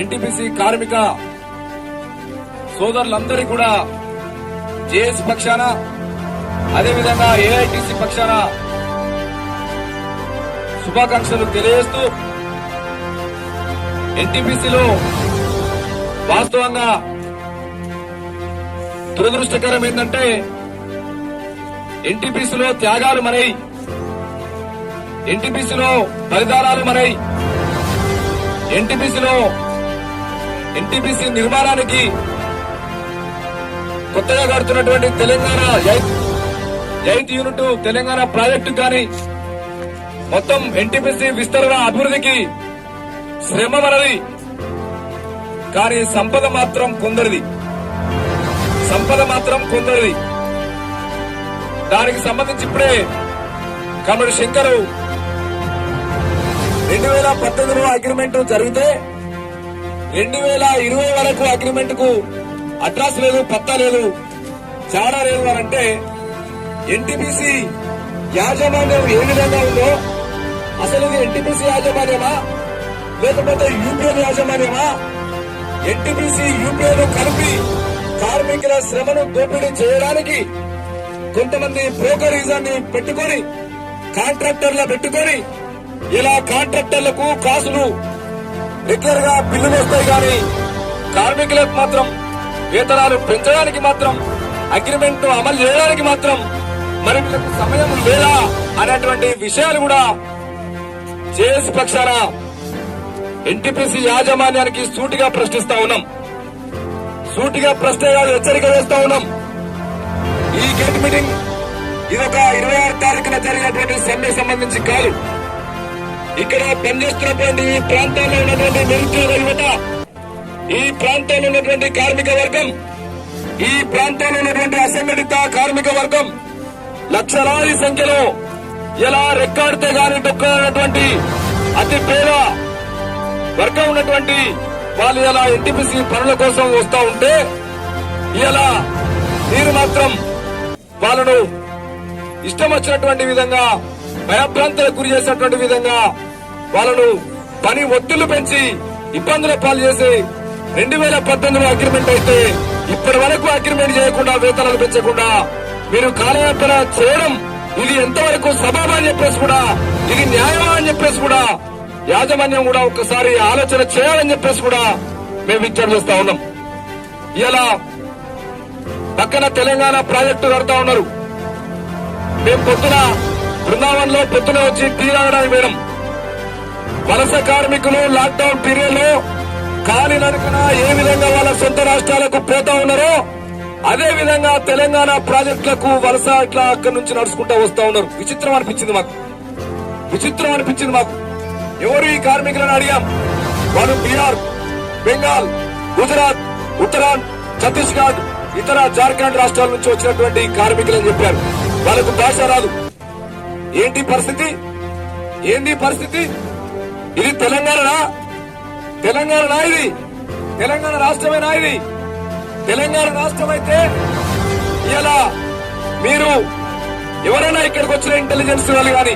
NTPC కార్మిక సోదరులందరికీ కూడా జేఏసీ పక్షాన అదేవిధంగా ఏఐటీసీ పక్షాన శుభాకాంక్షలు తెలియజేస్తూ ఎన్టీపీసీలో వాస్తవంగా దురదృష్టకరం ఏంటంటే ఎన్టీపీసీలో త్యాగాలు మనై ఎన్టీపీసీలో బలిదానాలు మనై ఎన్టీపీసీ నిర్మాణానికి కొత్తగా కడుతున్నటువంటి Telangana 8th unit Telangana project కానీ మొత్తం ఎన్టీపీసీ విస్తరణ అభివృద్ధికి శ్రమ మనది, కానీ సంపద మాత్రం కొందరిది. దానికి సంబంధించి ఇప్పుడే కమల్ శంకర్ 2018లో అగ్రిమెంట్ జరిగితే 2020 వరకు అగ్రిమెంట్ కు అడ్రస్ లేదు, పత్తా లేదు, చాడా లేదు అని అంటే ఎన్టీపీసీ యాజమాన్యం ఏ విధంగా ఉందో, అసలు ఇది ఎన్టీపీసీ యాజమాన్యమా లేకపోతే యూపీఎల్ యాజమాన్యమా? ఎన్టీపీసీ యూపీఎల్ కలిపి కార్మికుల శ్రమను దోపిడీ చేయడానికి కొంతమంది బ్రోకరిజాన్ని పెట్టుకొని కాంట్రాక్టర్ల పెట్టుకొని ఇలా కాంట్రాక్టర్లకు కాసులు రెగ్యులర్ గా బిల్లులు వస్తాయి, కానీ కార్మికులకు మాత్రం వేతనాలు పెంచడానికి మాత్రం అగ్రిమెంట్ అమలు చేయడానికి మాత్రం మరి వీళ్ళకు సమయం లేదా అనేటువంటి విషయాలు కూడా జేఏసీ పక్షాన ఎన్టీపీసీ యాజమాన్యానికి సూటిగా ప్రశ్నిస్తా ఉన్నాం. సూటిగా ప్రశ్నగా హెచ్చరిక చేస్తా ఉన్నాం. ఈ గేట్ మీటింగ్ ఇదొక 26 తారీఖున జరిగినటువంటి సమ్మె సంబంధించి కాదు. ఇక్కడ పనిచేస్తున్నటువంటి ఈ ప్రాంతాల్లో ఉన్నటువంటి నిరుద్యోగ యువత, ఈ ప్రాంతంలో ఉన్నటువంటి కార్మిక వర్గం, ఈ ప్రాంతంలో ఉన్నటువంటి అసంఘటిత కార్మిక వర్గం లక్షలాది సంఖ్యలో ఎలా రెక్కాడితే గాని డొక్కనటువంటి అతి పేద వర్గం ఉన్నటువంటి వాళ్ళు ఇలా ఎన్టీపీసీ పనుల కోసం వస్తా ఉంటే ఇలా మీరు మాత్రం వాళ్ళను ఇష్టం వచ్చినటువంటి విధంగా భయభ్రాంతులకు గురి చేసినటువంటి విధంగా వాళ్ళను పని ఒత్తిళ్లు పెంచి ఇబ్బందుల పాలు చేసి 2018లో అగ్రిమెంట్ అయితే ఇప్పటి వరకు అగ్రిమెంట్ చేయకుండా వేతనాలు పెంచకుండా మీరు కాలయాపన చేయడం ఇది ఎంతవరకు సబబా అని చెప్పేసి కూడా, ఇది న్యాయమా అని చెప్పేసి కూడా యాజమాన్యం కూడా ఒక్కసారి ఆలోచన చేయాలని చెప్పేసి కూడా మేము విజ్ఞప్తి చేస్తా ఉన్నాం. ఇలా పక్కన తెలంగాణ ప్రాజెక్టు కడతా ఉన్నారు. మేము పొద్దున బృందావనంలో పొద్దున వచ్చి టీ తాగడానికి పోయినాం. వలస కార్మికులు లాక్డౌన్ పీరియడ్ లో కాలినడకన ఏ విధంగా వాళ్ళ సొంత రాష్ట్రాలకు పోతా ఉన్నారో అదే విధంగా తెలంగాణ ప్రాజెక్టులకు వలస ఇట్లా అక్కడి నుంచి నడుచుకుంటూ వస్తా ఉన్నారు. విచిత్రం అనిపించింది మాకు. ఎవరు ఈ కార్మికులను అడిగాం. వాళ్ళు బీహార్, బెంగాల్, గుజరాత్, ఉత్తరాంధ్ర, ఛత్తీస్గఢ్, ఇతర జార్ఖండ్ రాష్ట్రాల నుంచి వచ్చినటువంటి కార్మికులని చెప్పారు. వాళ్ళకు భాష రాదు. ఏంటి పరిస్థితి? ఇది తెలంగాణ ఇది తెలంగాణ రాష్ట్రమేనా? ఇది తెలంగాణ రాష్ట్రం అయితే ఇలా మీరు ఎవరైనా ఇక్కడికి వచ్చిన ఇంటెలిజెన్స్ వాళ్ళు గాని,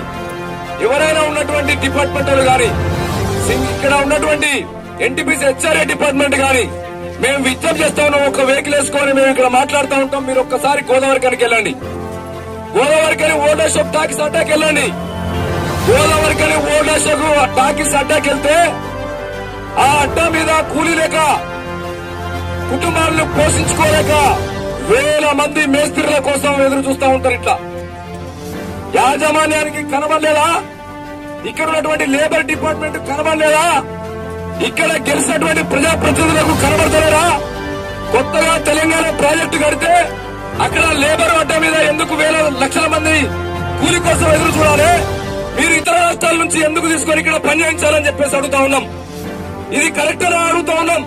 ఎవరైనా ఉన్నటువంటి డిపార్ట్మెంట్లు గాని, ఇక్కడ ఉన్నటువంటి ఎన్టీపీసీ హెచ్ఆర్ఏ డిపార్ట్మెంట్ గాని మేము విజ్ఞప్తి చేస్తా ఉన్నాం. ఒక వెహికల్ వేసుకొని మేము ఇక్కడ మాట్లాడుతూ ఉంటాం. మీరు ఒక్కసారి గోదావరికనికి వెళ్ళండి. Godavarikhani old age shop talkies అడ్డాకి వెళ్ళండి. Godavarikhani old age shop talkies అడ్డాకి వెళ్తే ఆ అడ్డా మీద కూలీ లేక కుటుంబాలను పోషించుకోలేక వేల మంది మేస్త్రీల కోసం ఎదురు చూస్తూ ఉంటారు. ఇట్లా యాజమాన్యానికి కనబడలేదా? ఇక్కడ ఉన్నటువంటి లేబర్ డిపార్ట్మెంట్ కనబడలేదా? ఇక్కడ గెలిచినటువంటి ప్రజాప్రతినిధులకు కనబడతలేరా? కొత్తగా తెలంగాణ ప్రాజెక్టు కడితే అక్కడ లేబర్ అడ్డా మీద ఎందుకు వేల లక్షల మంది కూలి కోసం ఎదురు చూడాలి? మీరు ఇతర రాష్ట్రాల నుంచి ఎందుకు తీసుకొని ఇక్కడ పనిచేయించాలని చెప్పేసి అడుగుతా ఉన్నాం. ఇది కరెక్ట్ అని అడుగుతా ఉన్నాం.